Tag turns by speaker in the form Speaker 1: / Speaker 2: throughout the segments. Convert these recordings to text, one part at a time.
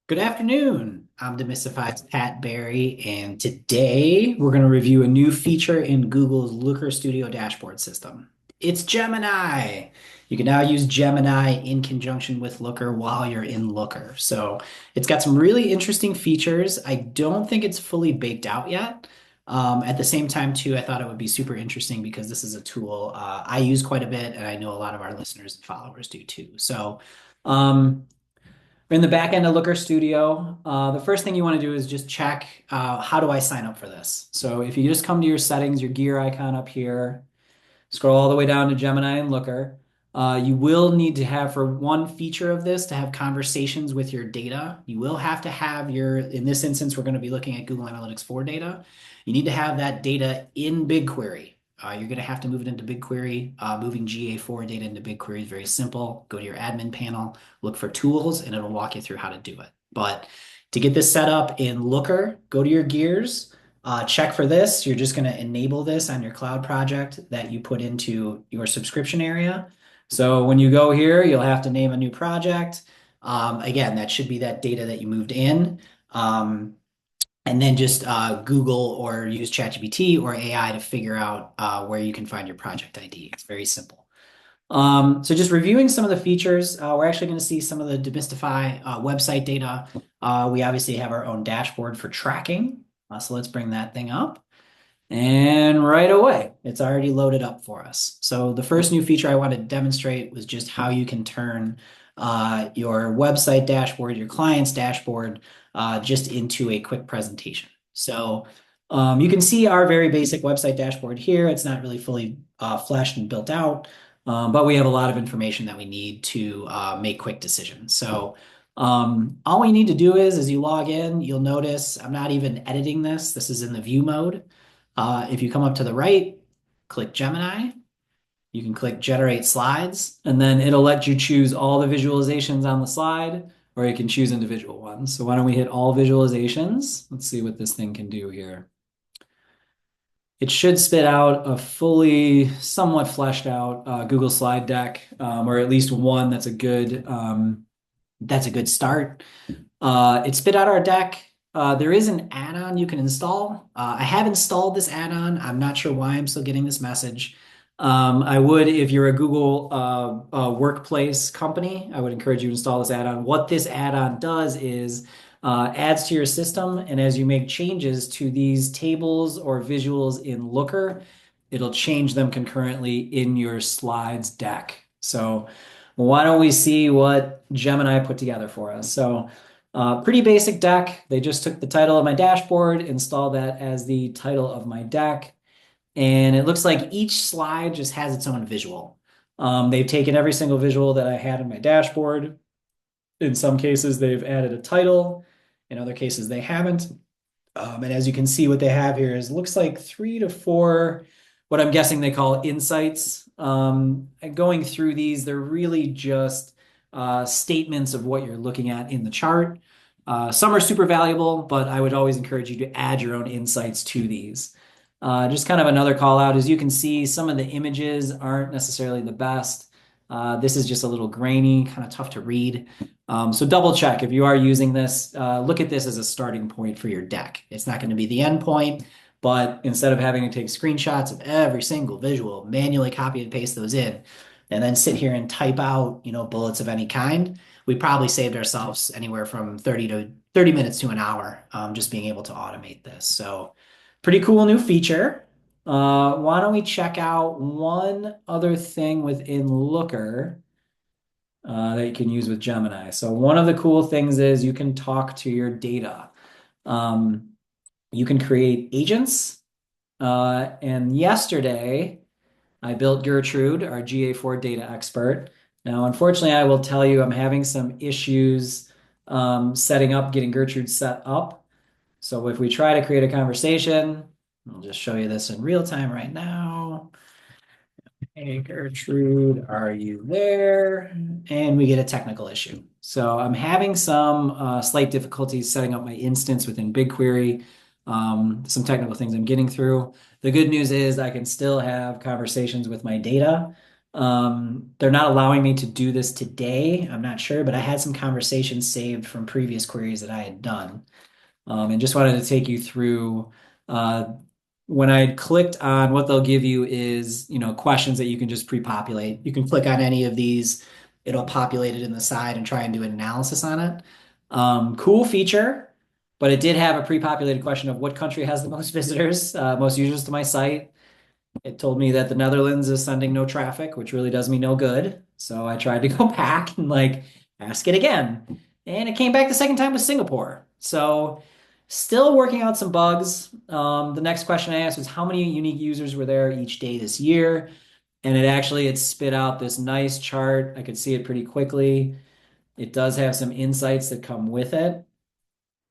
Speaker 1: Good afternoon. I'm Demystified's Pat Barry, and today we're going to review a new feature in Google's Looker Studio dashboard system. It's Gemini. You can now use Gemini in conjunction with Looker while you're in Looker. So it's got some really interesting features. I don't think it's fully baked out yet. At the same time, too, I thought it would be super interesting because this is a tool I use quite a bit, and I know a lot of our listeners and followers do too. Um, in the back end of Looker Studio, the first thing you want to do is just check how do I sign up for this? So if you just come to your settings, your gear icon up here, scroll all the way down to Gemini and Looker, you will need to have for one feature of this to have conversations with your data. You will have to have in this instance, we're going to be looking at Google Analytics 4 data. You need to have that data in BigQuery. You're going to have to move it into BigQuery. Moving GA4 data into BigQuery is very simple. Go to your admin panel, look for tools, and it'll walk you through how to do it. But to get this set up in Looker, go to your gears, check for this. You're just going to enable this on your cloud project that you put into your subscription area. So when you go here, you'll have to name a new project. Again, that should be that data that you moved in. And then just Google or use ChatGPT or AI to figure out where you can find your project ID. It's very simple. So just reviewing some of the features, we're actually going to see some of the Demystify website data. We obviously have our own dashboard for tracking. So let's bring that thing up. And right away, it's already loaded up for us. So the first new feature I wanted to demonstrate was just how you can turn your website dashboard, your client's dashboard, just into a quick presentation. So you can see our very basic website dashboard here. It's not really fully fleshed and built out, but we have a lot of information that we need to make quick decisions. So all we need to do is, as you log in, you'll notice I'm not even editing this. This is in the view mode. If you come up to the right, click Gemini, you can click Generate Slides, and then it'll let you choose all the visualizations on the slide, or you can choose individual ones. So why don't we hit all visualizations? Let's see what this thing can do here. It should spit out a fully, somewhat fleshed out Google slide deck, or at least one that's a good start. It spit out our deck. There is an add-on you can install. I have installed this add-on. I'm not sure why I'm still getting this message. I would, if you're a Google workplace company, I would encourage you to install this add-on. What this add-on does is adds to your system, and as you make changes to these tables or visuals in Looker, it'll change them concurrently in your slides deck. So why don't we see what Gemini put together for us? So pretty basic deck. They just took the title of my dashboard, installed that as the title of my deck. And it looks like each slide just has its own visual. They've taken every single visual that I had in my dashboard. In some cases, they've added a title. In other cases, they haven't. And as you can see, what they have here is looks like 3 to 4, what I'm guessing they call insights. And going through these, they're really just statements of what you're looking at in the chart. Some are super valuable, but I would always encourage you to add your own insights to these. Just kind of another call out, as you can see, some of the images aren't necessarily the best. This is just a little grainy, kind of tough to read. So double check if you are using this. Look at this as a starting point for your deck. It's not going to be the end point, but instead of having to take screenshots of every single visual, manually copy and paste those in, and then sit here and type out, bullets of any kind, we probably saved ourselves anywhere from 30 minutes to an hour, just being able to automate this. So pretty cool new feature. Why don't we check out one other thing within Looker that you can use with Gemini. So one of the cool things is you can talk to your data. You can create agents. And yesterday, I built Gertrude, our GA4 data expert. Now, unfortunately, I will tell you I'm having some issues getting Gertrude set up. So if we try to create a conversation, I'll just show you this in real time right now. Hey, Gertrude, are you there? And we get a technical issue. So I'm having some slight difficulties setting up my instance within BigQuery. Some technical things I'm getting through. The good news is I can still have conversations with my data. They're not allowing me to do this today. I'm not sure, but I had some conversations saved from previous queries that I had done. And just wanted to take you through uh, when I clicked on what they'll give you is, questions that you can just pre-populate. You can click on any of these, it'll populate it in the side and try and do an analysis on it. Cool feature, but it did have a pre-populated question of what country has the most visitors, most users to my site. It told me that the Netherlands is sending no traffic, which really does me no good. So I tried to go back and ask it again. And it came back the second time with Singapore. So still working out some bugs. The next question I asked was how many unique users were there each day this year? And it spit out this nice chart. I could see it pretty quickly. It does have some insights that come with it.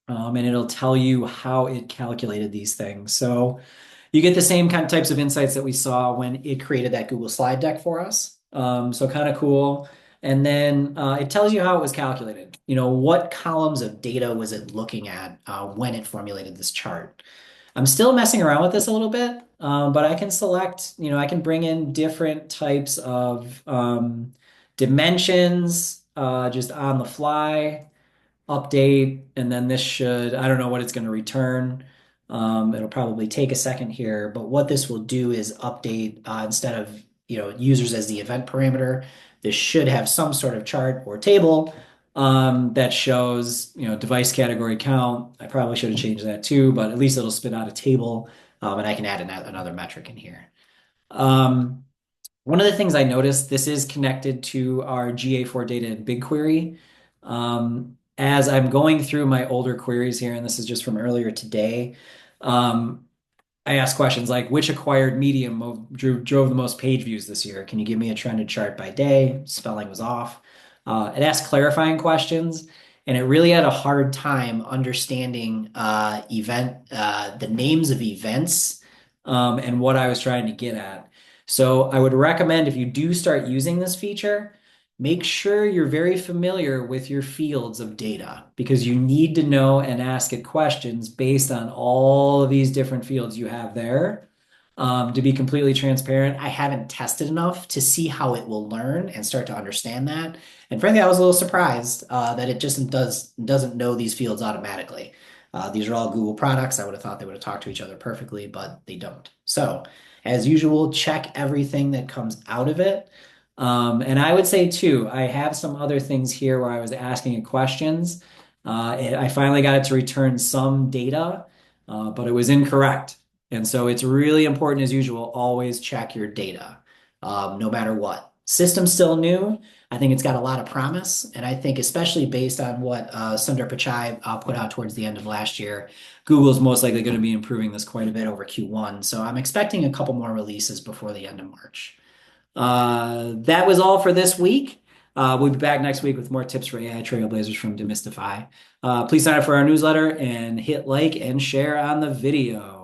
Speaker 1: And it'll tell you how it calculated these things. So you get the same kind of types of insights that we saw when it created that Google slide deck for us. So kind of cool. And then it tells you how it was calculated. What columns of data was it looking at when it formulated this chart? I'm still messing around with this a little bit, but I can select, I can bring in different types of dimensions just on the fly update, and then this should, I don't know what it's going to return. It'll probably take a second here, but what this will do is update instead of, users as the event parameter, this should have some sort of chart or table that shows, device category count. I probably should have changed that too, but at least it'll spit out a table and I can add another metric in here. Um, One of the things I noticed, this is connected to our GA4 data in BigQuery. As I'm going through my older queries here, and this is just from earlier today, um, I asked questions like, which acquired medium drove the most page views this year? Can you give me a trended chart by day? Spelling was off. It asked clarifying questions, and it really had a hard time understanding the names of events, and what I was trying to get at. So I would recommend if you do start using this feature, make sure you're very familiar with your fields of data because you need to know and ask it questions based on all of these different fields you have there. To be completely transparent, I haven't tested enough to see how it will learn and start to understand that. And frankly, I was a little surprised that it just doesn't know these fields automatically. These are all Google products. I would have thought they would have talked to each other perfectly, but they don't. So, as usual, check everything that comes out of it. And I would say too, I have some other things here where I was asking it questions. I finally got it to return some data, but it was incorrect. And so it's really important, as usual, always check your data, no matter what. System's still new. I think it's got a lot of promise. And I think especially based on what Sundar Pichai put out towards the end of last year, Google's most likely going to be improving this quite a bit over Q1. So I'm expecting a couple more releases before the end of March. That was all for this week. We'll be back next week with more tips for AI trailblazers from Demystify. Please sign up for our newsletter and hit like and share on the video.